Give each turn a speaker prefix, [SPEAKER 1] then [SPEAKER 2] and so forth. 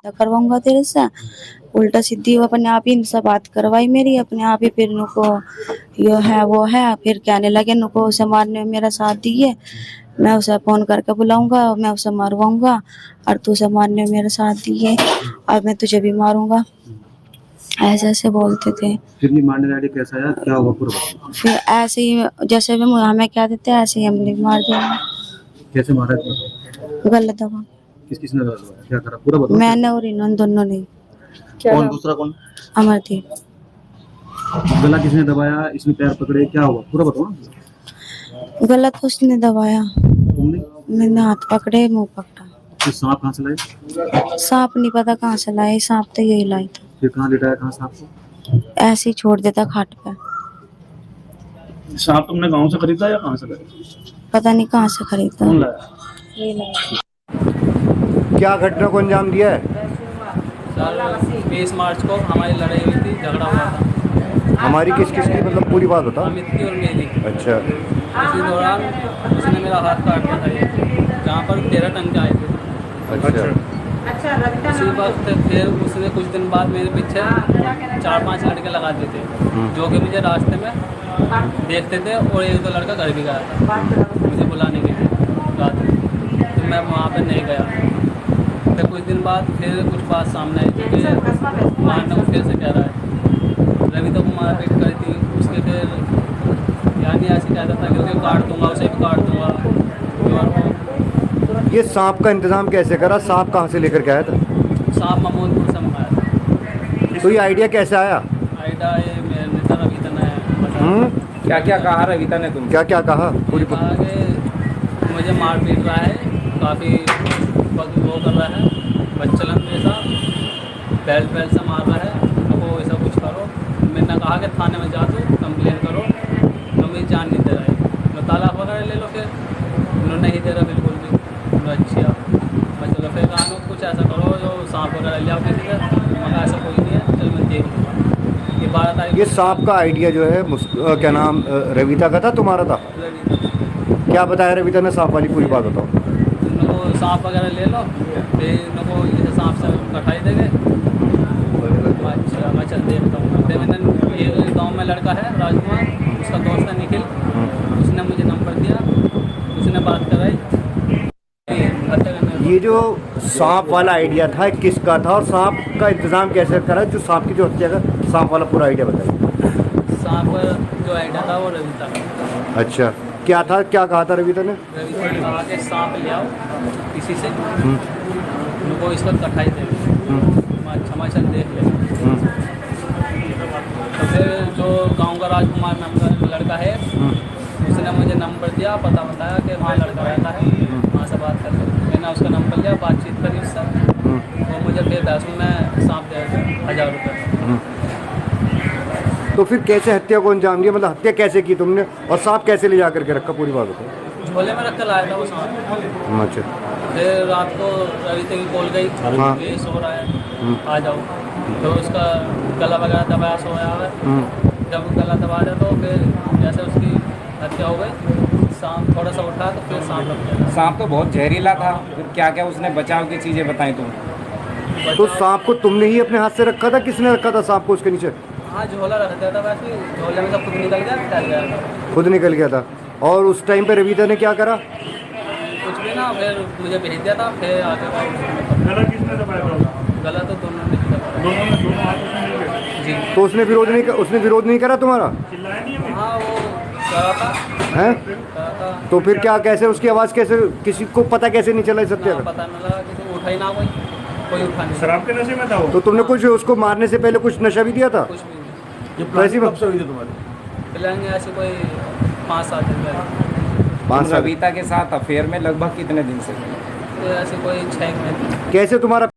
[SPEAKER 1] करवाऊंगा तेरे से। उल्टा सीधी वो अपने आप ही इनसे बात करवाई मेरी, अपने आप ही फिर नुको यो है वो है, फिर कहने लगे नुको उसे मारने में मेरा साथ दिए, मैं उसे फोन करके बुलाऊंगा, मैं उसे मारवाऊंगा और तू उसे मारने में मेरा साथ दिए और मैं तुझे भी मारूंगा, ऐसे ऐसे बोलते थे।
[SPEAKER 2] फिर ये मारने वाले कैसा आया, क्या हुआ पूरा बताओ।
[SPEAKER 1] फिर ऐसे ही जैसे भी हमें क्या देते हैं ऐसे ही हमने भी मार दिया।
[SPEAKER 2] कैसे मारा था?
[SPEAKER 1] गलत दबा।
[SPEAKER 2] किस किसने दबाया, क्या करा पूरा बताओ।
[SPEAKER 1] मैंने और इन्होंने दोनों ने।
[SPEAKER 2] कौन दूसरा कौन?
[SPEAKER 1] अमरदीप।
[SPEAKER 2] गला किसने दबाया, इसने पैर पकड़े, क्या हुआ पूरा बताओ ना।
[SPEAKER 1] गलत उसने दबाया,
[SPEAKER 2] तुमने?
[SPEAKER 1] मैंने हाथ पकड़े, मुंह पकड़ा।
[SPEAKER 2] फिर सांप कहाँ से लाए?
[SPEAKER 1] सांप नहीं पता कहाँ से लाए, सांप तो यही लाई था।
[SPEAKER 2] फिर कहाँ लिटाया, कहाँ सांप को?
[SPEAKER 1] ऐसे ही छोड़ देता खाट पे।
[SPEAKER 2] सांप तुमने गांव से खरीदा या कहाँ से खरीदा?
[SPEAKER 1] पता नहीं कहाँ से खरीदा।
[SPEAKER 2] कौन लाया?
[SPEAKER 1] यही लाया।
[SPEAKER 3] क्या घटना को अंजाम दिया है?
[SPEAKER 4] सर 20 मार्च को हमारी लड़ाई हुई थी, झगड़ा हुआ था।
[SPEAKER 3] हमारी किस किस की, मतलब पूरी बात बता।
[SPEAKER 4] अमित की और मेरी।
[SPEAKER 3] अच्छा।
[SPEAKER 4] इसी दौरान उसने मेरा हाथ काट दिया था, ये जहाँ पर 13 टन के आए थे।
[SPEAKER 3] अच्छा।
[SPEAKER 4] उसी वक्त फिर उसने कुछ दिन बाद मेरे पीछे 4-5 लड़के लगा दिए थे, जो कि मुझे रास्ते में देखते थे और एक दो लड़का घर भी गया था मुझे बुलाने के लिए रात में, तो मैं वहाँ पर नहीं गया। फिर कुछ दिन बाद फिर कुछ बात सामने आई थी कि मारने को फिर से कह रहा है। रवि तो मार पीट करी थी उसके, फिर यानी ऐसे कहता था कि उसे काट दूंगा, उसे भी काट दूंगा।
[SPEAKER 3] ये सांप का इंतजाम कैसे करा? सांप कहाँ से लेकर के आया था?
[SPEAKER 4] सांप महमूदपुर से मंगाया था।
[SPEAKER 3] तो ये आइडिया कैसे आया?
[SPEAKER 4] आइडा ये मेरे नेता रविता ने बताया।
[SPEAKER 5] क्या क्या कहा रविता ने तुम?
[SPEAKER 3] क्या क्या कहा? पूरी
[SPEAKER 4] कहा कि मुझे मार पीट रहा है, काफ़ी वो कर रहा है, बच्चलन जैसा बेल्ट वेल्ट से मार रहा है, तो वो ऐसा कुछ करो। मैंने कहा कि थाने में जा दो, कंप्लेन करो, तो मेरी जान नहीं दे रहा है, मैं तालाब वगैरह ले लो। फिर उन्होंने नहीं दे रहा बिल्कुल भी। अच्छा मैं चलो फिर कहा कुछ ऐसा करो जो सांप वगैरह ले आओ किसी से, मगर ऐसा कोई नहीं है, चल मैं देख लूँगा। ये 12 तारीख
[SPEAKER 3] ये सांप का आइडिया जो है क्या नाम रविता का था, तुम्हारा था? क्या बताया रविता ने? सांप वाली पूरी बात बताओ।
[SPEAKER 4] उनको सांप वगैरह ले लो, फिर उनको जैसे सांप से कटाई देंगे। अच्छा मैं चल देखता हूँ। फिर मैंने ये गाँव में लड़का है राजकुमार, उसका दोस्त है निखिल, उसने मुझे नंबर दिया, उसने बात कराई।
[SPEAKER 3] ये जो सांप वाला आइडिया था किसका था और सांप का इंतजाम कैसे करा? जो सांप की जो हत्या का सांप वाला पूरा आइडिया बताइए।
[SPEAKER 4] सांप जो आइडिया था वो रविता का।
[SPEAKER 3] अच्छा, क्या था, क्या कहा था रविता ने?
[SPEAKER 4] रविता ने कहा कि सांप ले आओ किसी से, उनको इस वक्त कटाई देंगे। अच्छा मैं चल देख ले। तो फिर जो गाँव का राजकुमार नाम का लड़का है, उसने मुझे नंबर दिया, पता बताया कि वहाँ लड़का रहता है, वहाँ से बात कर। मैंने उसका नंबर लिया, बातचीत करी उससे, वो मुझे फिर पैसों में सांप दे 1000 रुपये।
[SPEAKER 3] तो फिर कैसे हत्या को अंजाम दिया, मतलब हत्या कैसे की तुमने और सांप कैसे ले जा करके रखा? पूरी बात बताओ।
[SPEAKER 4] झोले में रख कर लाया था वो सांप।
[SPEAKER 3] अच्छा।
[SPEAKER 4] फिर रात को रविता की कॉल गई,
[SPEAKER 3] हाँ।
[SPEAKER 4] ये सो रहा है आ जाओ, तो उसका गला वगैरह दबाया, सोया है। जब गला दबा दिया तो फिर जैसे उसकी हत्या हो गई, सांप थोड़ा सा उठा तो फिर सांप लग गया।
[SPEAKER 5] सांप तो बहुत जहरीला था, फिर क्या क्या उसने बचाव की चीज़ें बताई तुम?
[SPEAKER 3] तो सांप को तुमने ही अपने हाथ से रखा था, किसने रखा था सांप को उसके नीचे?
[SPEAKER 4] हाँ झोला रख दिया था, वैसे झोले में सब खुद निकल गया, फैल गया था।
[SPEAKER 3] खुद निकल गया था। और उस टाइम पे रविता ने क्या करा?
[SPEAKER 4] कुछ भी ना, फिर मुझे भेज दिया था। फिर आगे
[SPEAKER 2] गला किसने दबाया था?
[SPEAKER 4] गला तो दोनों ने दबाया।
[SPEAKER 2] दोनों हाथ उसने मिल गए?
[SPEAKER 4] जी
[SPEAKER 3] तो उसने विरोध नहीं करा तुम्हारा?
[SPEAKER 2] चिल्लाया नहीं है?
[SPEAKER 4] हाँ वो करा था,
[SPEAKER 3] हैं?
[SPEAKER 4] करा था।
[SPEAKER 3] तो फिर क्या, कैसे उसकी आवाज़, कैसे किसी को पता कैसे नहीं चला इस हत्या
[SPEAKER 4] ना
[SPEAKER 3] का?
[SPEAKER 4] पता नहीं लगा, किसी उठा ही ना, कोई उठा नहीं।
[SPEAKER 2] शराब के नशे में था वो?
[SPEAKER 3] तो तुमने कुछ उसको मारने से पहले कुछ नशा भी दिया था?
[SPEAKER 4] कुछ भी नहीं।
[SPEAKER 2] ये
[SPEAKER 3] वैसी
[SPEAKER 2] कब से हुई थी तुम्हारी?
[SPEAKER 4] प्लान ऐसे कोई 5-7 दिन पहले।
[SPEAKER 3] 5 साल।
[SPEAKER 5] रविता के साथ अफेयर में लगभग कितने दिन से?
[SPEAKER 4] तो ऐसे कोई 6 महीने।
[SPEAKER 3] कैसे तुम्हारा